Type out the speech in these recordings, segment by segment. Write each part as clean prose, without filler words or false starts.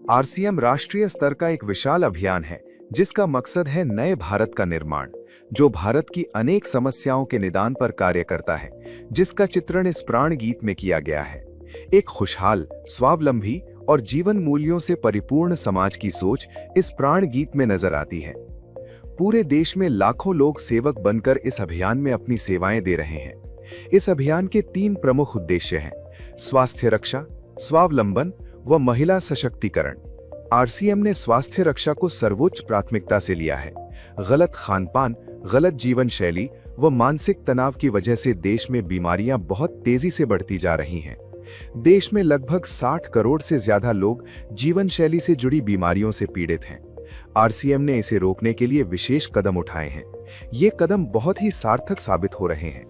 RCM राष्ट्रीय स्तर का एक विशाल अभियान है जिसका मकसद है नए भारत का निर्माण, जो भारत की अनेक समस्याओं के निदान पर कार्य करता है, जिसका चित्रण इस प्राण गीत में किया गया है। एक खुशहाल, स्वावलंबी और जीवन मूल्यों से परिपूर्ण समाज की सोच इस प्राण गीत में नजर आती है। पूरे देश में लाखों लोग सेवक बनकर इस अभियान में अपनी सेवाएं दे रहे हैं। इस अभियान के 3 प्रमुख उद्देश्य हैं: स्वास्थ्य रक्षा, स्वावलंबन व महिला सशक्तिकरण। आरसीएम ने स्वास्थ्य रक्षा को सर्वोच्च प्राथमिकता से लिया है। गलत खानपान, गलत जीवन शैली व मानसिक तनाव की वजह से देश में बीमारियां बहुत तेजी से बढ़ती जा रही हैं। देश में लगभग 60 करोड़ से ज्यादा लोग जीवन शैली से जुड़ी बीमारियों से पीड़ित हैं। आरसीएम ने इसे रोकने के लिए विशेष कदम उठाए हैं। ये कदम बहुत ही सार्थक साबित हो रहे हैं।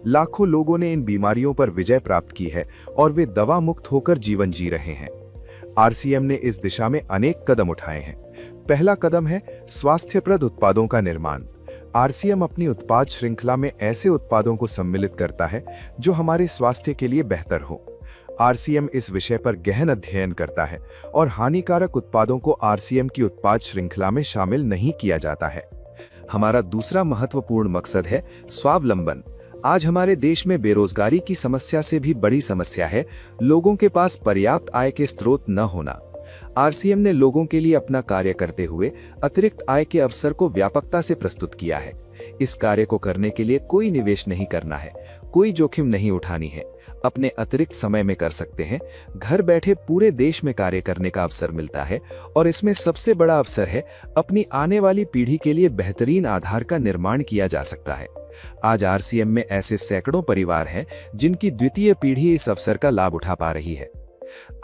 लाखों लोगों ने इन बीमारियों पर विजय प्राप्त की है और वे दवा मुक्त होकर जीवन जी रहे हैं। आरसीएम ने इस दिशा में अनेक कदम उठाए हैं। पहला कदम है स्वास्थ्यप्रद उत्पादों का निर्माण। आरसीएम अपनी उत्पाद श्रृंखला में ऐसे उत्पादों को सम्मिलित करता है जो हमारे स्वास्थ्य के लिए बेहतर हो। आरसीएम इस विषय पर गहन अध्ययन करता है और हानिकारक उत्पादों को आरसीएम की उत्पाद श्रृंखला में शामिल नहीं किया जाता है। हमारा दूसरा महत्वपूर्ण मकसद है स्वावलंबन। आज हमारे देश में बेरोजगारी की समस्या से भी बड़ी समस्या है लोगों के पास पर्याप्त आय के स्रोत न होना। आरसीएम ने लोगों के लिए अपना कार्य करते हुए अतिरिक्त आय के अवसर को व्यापकता से प्रस्तुत किया है। इस कार्य को करने के लिए कोई निवेश नहीं करना है, कोई जोखिम नहीं उठानी है, अपने अतिरिक्त समय में कर सकते हैं। घर बैठे पूरे देश में कार्य करने का अवसर मिलता है और इसमें सबसे बड़ा अवसर है अपनी आने वाली पीढ़ी के लिए बेहतरीन आधार का निर्माण किया जा सकता है। आज आरसीएम में ऐसे सैकड़ों परिवार हैं जिनकी द्वितीय पीढ़ी इस अवसर का लाभ उठा पा रही है।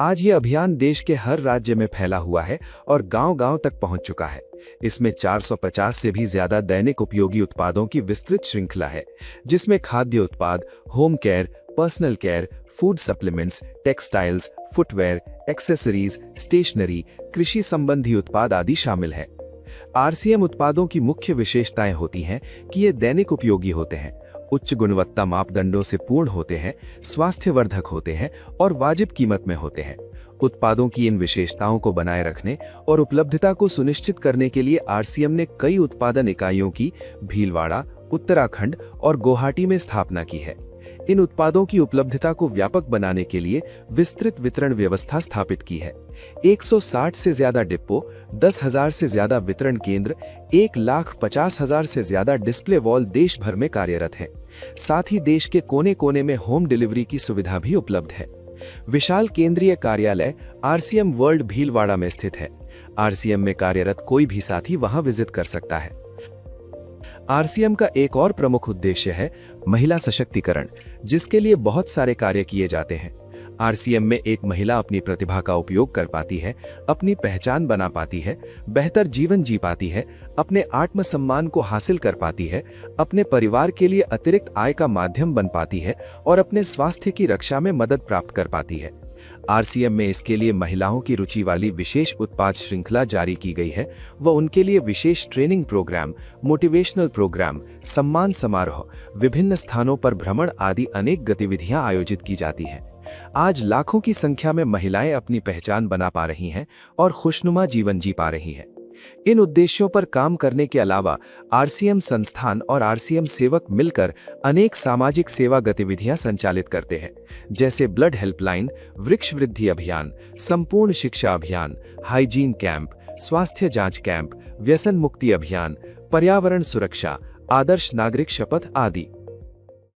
आज ये अभियान देश के हर राज्य में फैला हुआ है और गांव-गांव तक पहुंच चुका है। इसमें 450 से भी ज्यादा दैनिक उपयोगी उत्पादों की विस्तृत श्रृंखला है, जिसमें खाद्य उत्पाद, home care, personal care, food supplements, textiles, footwear, accessories, stationery, कृषि संबंधी उत्पाद आदि शामिल है। आरसीएम उत्पादों की मुख्य विशेषताएं होती हैं कि ये दैनिक उपयोगी होते हैं, उच्च गुणवत्ता मापदंडों से पूर्ण होते हैं, स्वास्थ्यवर्धक होते हैं और वाजिब कीमत में होते हैं। उत्पादों की इन विशेषताओं को बनाए रखने और उपलब्धता को सुनिश्चित करने के लिए आरसीएम ने कई उत्पादन इकाइयों की भीलवाड़ा, उत्तराखंड और गुवाहाटी में स्थापना की है। इन उत्पादों की उपलब्धता को व्यापक बनाने के लिए विस्तृत वितरण व्यवस्था स्थापित की है। 160 से ज्यादा डिपो, 10,000 से ज्यादा वितरण केंद्र, 1,50,000 से ज्यादा डिस्प्ले वॉल देश भर में कार्यरत हैं। साथ ही देश के कोने कोने में होम डिलीवरी की सुविधा भी उपलब्ध है। विशाल केंद्रीय कार्यालय आरसीएम वर्ल्ड भीलवाड़ा में स्थित है। आरसीएम में कार्यरत कोई भी साथी वहां विजिट कर सकता है। आरसीएम का एक और प्रमुख उद्देश्य है महिला सशक्तिकरण, जिसके लिए बहुत सारे कार्य किए जाते हैं। आरसीएम में एक महिला अपनी प्रतिभा का उपयोग कर पाती है, अपनी पहचान बना पाती है, बेहतर जीवन जी पाती है, अपने आत्मसम्मान को हासिल कर पाती है, अपने परिवार के लिए अतिरिक्त आय का माध्यम बन पाती है और अपने स्वास्थ्य की रक्षा में मदद प्राप्त कर पाती है। आरसीएम में इसके लिए महिलाओं की रुचि वाली विशेष उत्पाद श्रृंखला जारी की गई है व उनके लिए विशेष ट्रेनिंग प्रोग्राम, मोटिवेशनल प्रोग्राम, सम्मान समारोह, विभिन्न स्थानों पर भ्रमण आदि अनेक गतिविधियां आयोजित की जाती हैं। आज लाखों की संख्या में महिलाएं अपनी पहचान बना पा रही हैं और खुशनुमा जीवन जी पा रही हैं। इन उद्देश्यों पर काम करने के अलावा आरसीएम संस्थान और आरसीएम सेवक मिलकर अनेक सामाजिक सेवा गतिविधियां संचालित करते हैं, जैसे ब्लड हेल्पलाइन, वृक्ष वृद्धि अभियान, संपूर्ण शिक्षा अभियान, हाइजीन कैंप, स्वास्थ्य जांच कैंप, व्यसन मुक्ति अभियान, पर्यावरण सुरक्षा, आदर्श नागरिक शपथ आदि।